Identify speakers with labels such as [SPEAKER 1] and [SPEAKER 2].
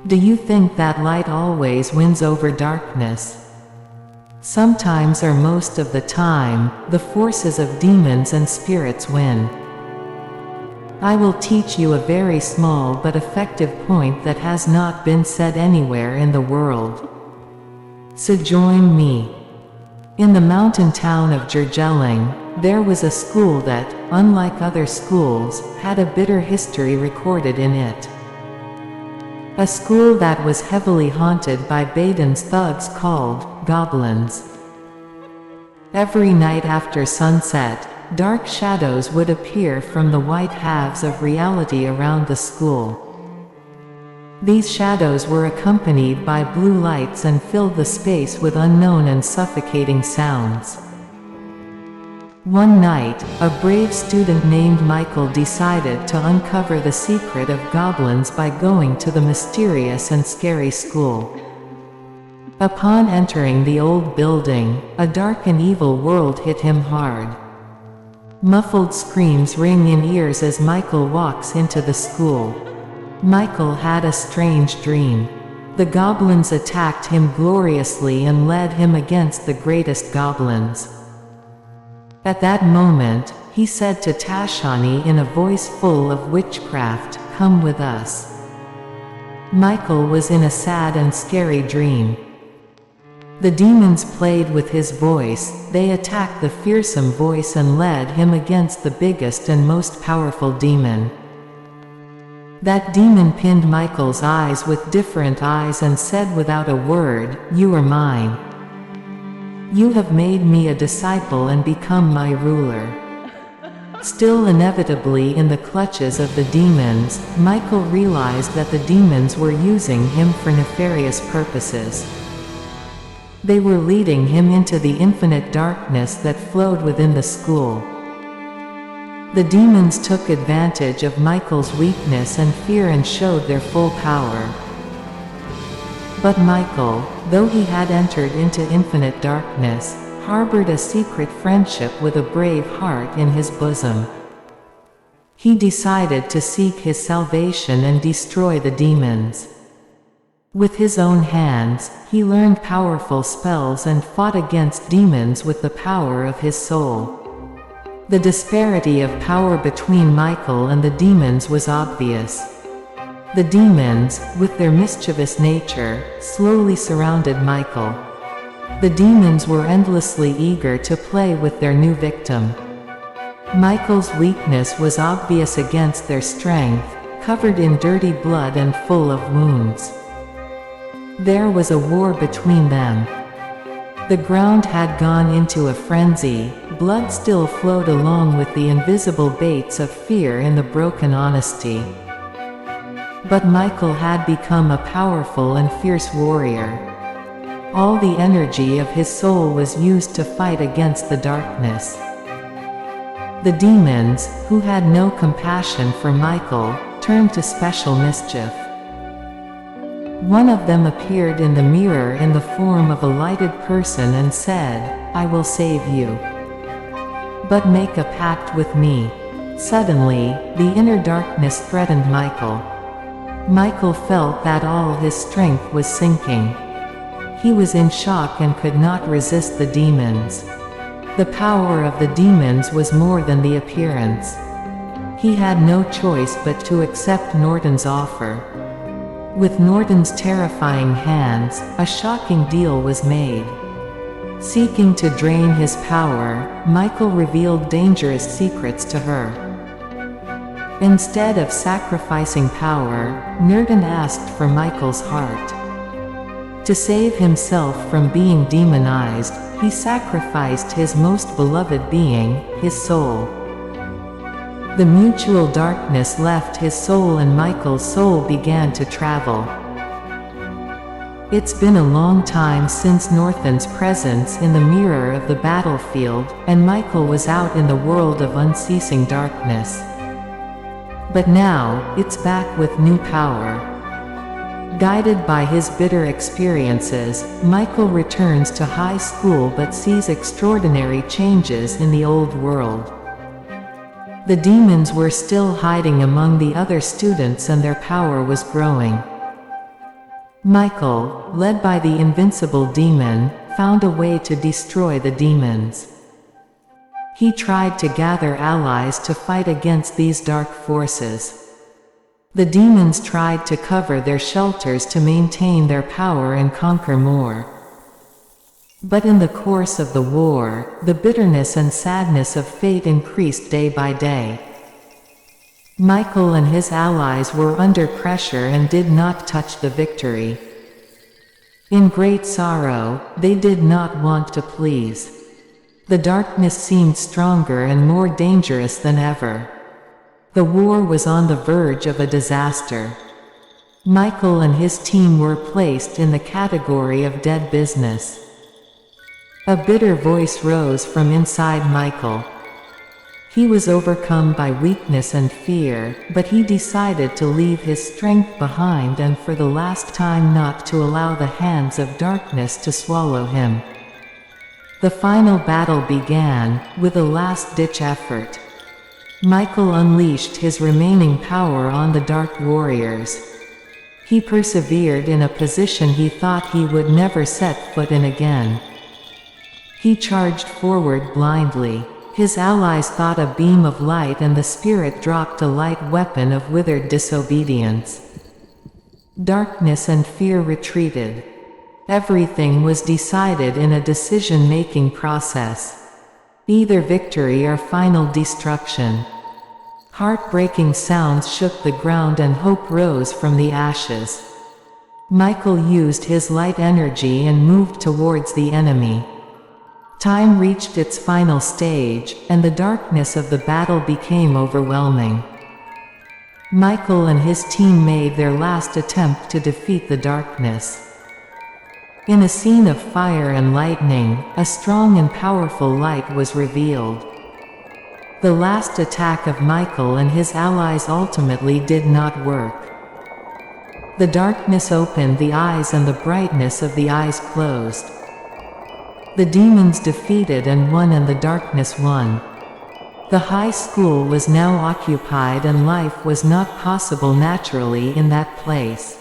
[SPEAKER 1] Do you think that light always wins over darkness? Sometimes or most of the time, the forces of demons and spirits win. I will teach you a very small but effective point that has not been said anywhere in the world. So join me. In the mountain town of Darjeeling, there was a school that, unlike other schools, had a bitter history recorded in it. A school that was heavily haunted by Baden's thugs called goblins. Every night after sunset, dark shadows would appear from the white halves of reality around the school. These shadows were accompanied by blue lights and filled the space with unknown and suffocating sounds. One night, a brave student named Michael decided to uncover the secret of goblins by going to the mysterious and scary school. Upon entering the old building, a dark and evil world hit him hard. Muffled screams ring in ears as Michael walks into the school. Michael had a strange dream. The goblins attacked him gloriously and led him against the greatest goblins. At that moment, he said to Tashani in a voice full of witchcraft, "Come with us." Michael was in a sad and scary dream. The demons played with his voice, they attacked the fearsome voice and led him against the biggest and most powerful demon. That demon pinned Michael's eyes with different eyes and said without a word, "You are mine. You have made me a disciple and become my ruler." Still inevitably in the clutches of the demons, Michael realized that the demons were using him for nefarious purposes. They were leading him into the infinite darkness that flowed within the school. The demons took advantage of Michael's weakness and fear and showed their full power. But Michael, though he had entered into infinite darkness, harbored a secret friendship with a brave heart in his bosom. He decided to seek his salvation and destroy the demons. With his own hands, he learned powerful spells and fought against demons with the power of his soul. The disparity of power between Michael and the demons was obvious. The demons, with their mischievous nature, slowly surrounded Michael. The demons were endlessly eager to play with their new victim. Michael's weakness was obvious against their strength, covered in dirty blood and full of wounds. There was a war between them. The ground had gone into a frenzy, blood still flowed along with the invisible baits of fear in the broken honesty. But Michael had become a powerful and fierce warrior. All the energy of his soul was used to fight against the darkness. The demons, who had no compassion for Michael, turned to special mischief. One of them appeared in the mirror in the form of a lighted person and said, "I will save you. But make a pact with me." Suddenly, the inner darkness threatened Michael. Michael felt that all his strength was sinking. He was in shock and could not resist the demons. The power of the demons was more than the appearance. He had no choice but to accept Norton's offer. With Norton's terrifying hands, a shocking deal was made. Seeking to drain his power, Michael revealed dangerous secrets to her. Instead of sacrificing power, Norton asked for Michael's heart. To save himself from being demonized, he sacrificed his most beloved being, his soul. The mutual darkness left his soul and Michael's soul began to travel. It's been a long time since Norton's presence in the mirror of the battlefield, and Michael was out in the world of unceasing darkness. But now, it's back with new power. Guided by his bitter experiences, Michael returns to high school but sees extraordinary changes in the old world. The demons were still hiding among the other students and their power was growing. Michael, led by the invincible demon, found a way to destroy the demons. He tried to gather allies to fight against these dark forces. The demons tried to cover their shelters to maintain their power and conquer more. But in the course of the war, the bitterness and sadness of fate increased day by day. Michael and his allies were under pressure and did not touch the victory. In great sorrow, they did not want to please. The darkness seemed stronger and more dangerous than ever. The war was on the verge of a disaster. Michael and his team were placed in the category of dead business. A bitter voice rose from inside Michael. He was overcome by weakness and fear, but he decided to leave his strength behind and for the last time not to allow the hands of darkness to swallow him. The final battle began, with a last-ditch effort. Michael unleashed his remaining power on the Dark Warriors. He persevered in a position he thought he would never set foot in again. He charged forward blindly. His allies thought a beam of light and the spirit dropped a light weapon of withered disobedience. Darkness and fear retreated. Everything was decided in a decision-making process. Either victory or final destruction. Heartbreaking sounds shook the ground and hope rose from the ashes. Michael used his light energy and moved towards the enemy. Time reached its final stage, and the darkness of the battle became overwhelming. Michael and his team made their last attempt to defeat the darkness. In a scene of fire and lightning, a strong and powerful light was revealed. The last attack of Michael and his allies ultimately did not work. The darkness opened the eyes and the brightness of the eyes closed. The demons defeated and won and the darkness won. The high school was now occupied and life was not possible naturally in that place.